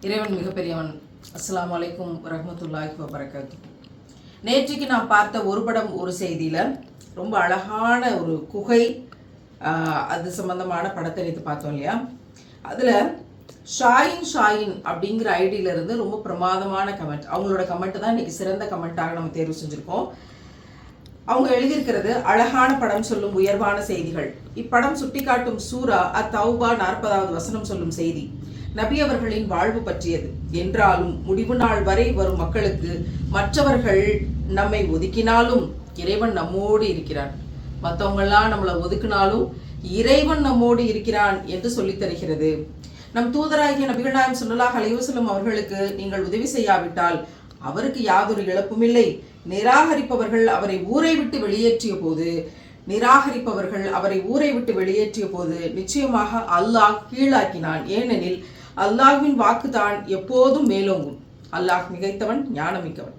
இறைவன் மிகப்பெரியவன். அஸ்ஸலாமு அலைக்கும் வரஹ்மத்துல்லாஹி வபரகாத்து. நேற்றுக்கு நான் பார்த்த ஒரு படம் ஒரு செய்தியில் ரொம்ப அழகான ஒரு குகை அது சம்பந்தமான படத்தை எடுத்து பார்த்தோம் இல்லையா. அதில் ஷாயின் அப்படிங்கிற ஐடியிலிருந்து ரொம்ப பிரமாதமான கமெண்ட், அவங்களோட கமெண்ட் தான் இன்றைக்கி சிறந்த கமெண்ட்டாக நம்ம தேர்வு செஞ்சுருக்கோம். அவங்க எழுதியிருக்கிறது, அழகான படம் சொல்லும் உயர்வான செய்திகள். இப்படம் சுட்டிக்காட்டும் சூரா அத்தௌபா 40வது வசனம் சொல்லும் செய்தி நபி அவர்களின் வாழ்வு பற்றியது. என்றாலும் முடிவு நாள் வரை வரும் மக்களுக்கு மற்றவர்கள் நம்மை ஒதுக்கினாலும் இறைவன் நம்மோடு இருக்கிறான், மற்றவங்கெல்லாம் நம்மளை ஒதுக்கினாலும் இறைவன் நம்மோடு இருக்கிறான் என்று சொல்லித் தருகிறது. நம் தூதராகிய நபிகள் நாயகம் ஸல்லல்லாஹு அலைஹி வஸல்லம் அவர்களுக்கு நீங்கள் உதவி செய்யாவிட்டால் அவருக்கு யாதொரு இழப்பும் இல்லை. நிராகரிப்பவர்கள் அவரை ஊரை விட்டு வெளியேற்றிய போது நிச்சயமாக அல்லாஹ் கீழாக்கினான். ஏனெனில் அல்லாஹ்வின் வாக்குதான் எப்போதும் மேலோங்கும். அல்லாஹ் மிகைத்தவன், ஞானமிக்கவன்.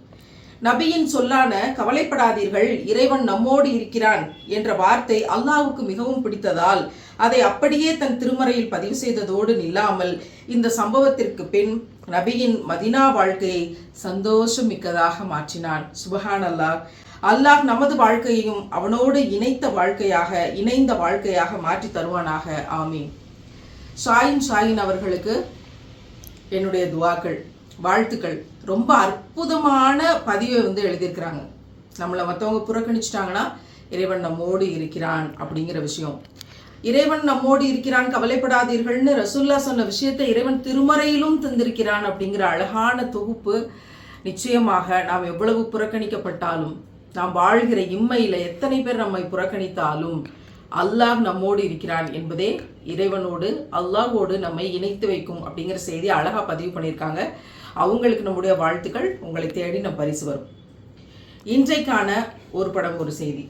நபியின் சொல்லான கவலைப்படாதீர்கள், இறைவன் நம்மோடு இருக்கிறான் என்ற வார்த்தை அல்லாஹ்வுக்கு மிகவும் பிடித்ததால் அதை அப்படியே தன் திருமறையில் பதிவு செய்ததோடு நில்லாமல் இந்த சம்பவத்திற்கு பின் நபியின் மதினா வாழ்க்கையை சந்தோஷம் மிக்கதாக மாற்றினான். சுபஹான் அல்லாஹ். அல்லாஹ் நமது வாழ்க்கையையும் அவனோடு இணைந்த வாழ்க்கையாக மாற்றி தருவானாக. ஆமீன். ஷாயின் அவர்களுக்கு என்னுடைய துவாக்கள், வாழ்த்துக்கள். ரொம்ப அற்புதமான பதிவை எழுதியிருக்கிறாங்க. நம்மளை மற்றவங்க புறக்கணிச்சிட்டாங்கன்னா இறைவன் நம்மோடு இருக்கிறான் அப்படிங்கிற விஷயம், இறைவன் நம்மோடு இருக்கிறான் கவலைப்படாதீர்கள்னு ரசூல்லா சொன்ன விஷயத்தை இறைவன் திருமறையிலும் தந்திருக்கிறான் அப்படிங்கிற அழகான தொகுப்பு. நிச்சயமாக நாம் எவ்வளவு புறக்கணிக்கப்பட்டாலும், நாம் வாழ்கிற இம்மையில் எத்தனை பேர் நம்மை புறக்கணித்தாலும் அல்லாஹ் நம்மோடு இருக்கிறான் என்பதே இறைவனோடு அல்லாஹோடு நம்மை இணைத்து வைக்கும் அப்படிங்கிற செய்தி அழகாக பதிவு பண்ணியிருக்காங்க. அவங்களுக்கு நம்முடைய வாழ்த்துக்கள். உங்களை தேடி நம் பரிசு வரும். இன்றைக்கான ஒரு படம் ஒரு செய்தி.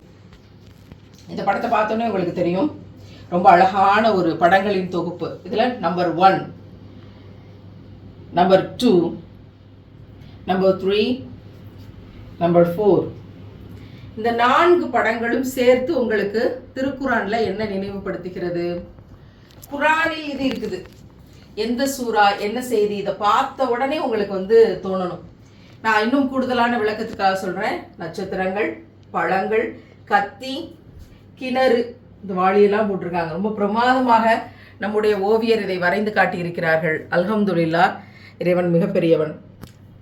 இந்த படத்தை பார்த்தோன்னே உங்களுக்கு தெரியும், ரொம்ப அழகான ஒரு படங்களின் தொகுப்பு. இதில் நம்பர் 1, நம்பர் 2, நம்பர் 3, நம்பர் 4 இந்த 4 படங்களும் சேர்த்து உங்களுக்கு திருக்குரான்ல என்ன நினைவுபடுத்துகிறது? குரானில் இது இருக்குது. எந்த சூரா, என்ன செய்தி, இதை பார்த்த உடனே உங்களுக்கு தோணணும். நான் இன்னும் கூடுதலான விளக்கத்துக்காக சொல்றேன். நட்சத்திரங்கள், பழங்கள், கத்தி, கிணறு, இந்த வாளியெல்லாம் போட்டிருக்காங்க. ரொம்ப பிரமாதமாக நம்முடைய ஓவியர் இதை வரைந்து காட்டியிருக்கிறார்கள். அல்ஹம்துலில்லாஹ், இறைவன் மிகப்பெரியவன்.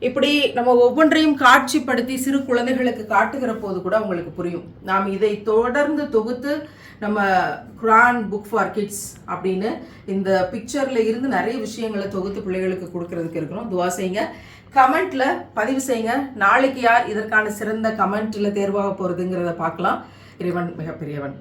இப்படி நம்ம ஒவ்வொன்றையும் காட்சிப்படுத்தி சிறு குழந்தைகளுக்கு காட்டுகிற போது கூட உங்களுக்கு புரியும். நாம் இதை தொடர்ந்து தொகுத்து நம்ம குரான் புக் ஃபார் கிட்ஸ் அப்படின்னு இந்த பிக்சரில் இருந்து நிறைய விஷயங்களை தொகுத்து பிள்ளைகளுக்கு கொடுக்கறதுக்கு இருக்கிறோம். துவா செய்யுங்க, கமெண்ட்ல பதிவு செய்யுங்க. நாளைக்கு யார் இதற்கான சிறந்த கமெண்ட்ல தேர்வாக போகிறதுங்கிறத பார்க்கலாம். இறைவன் மிகப்பெரியவன்.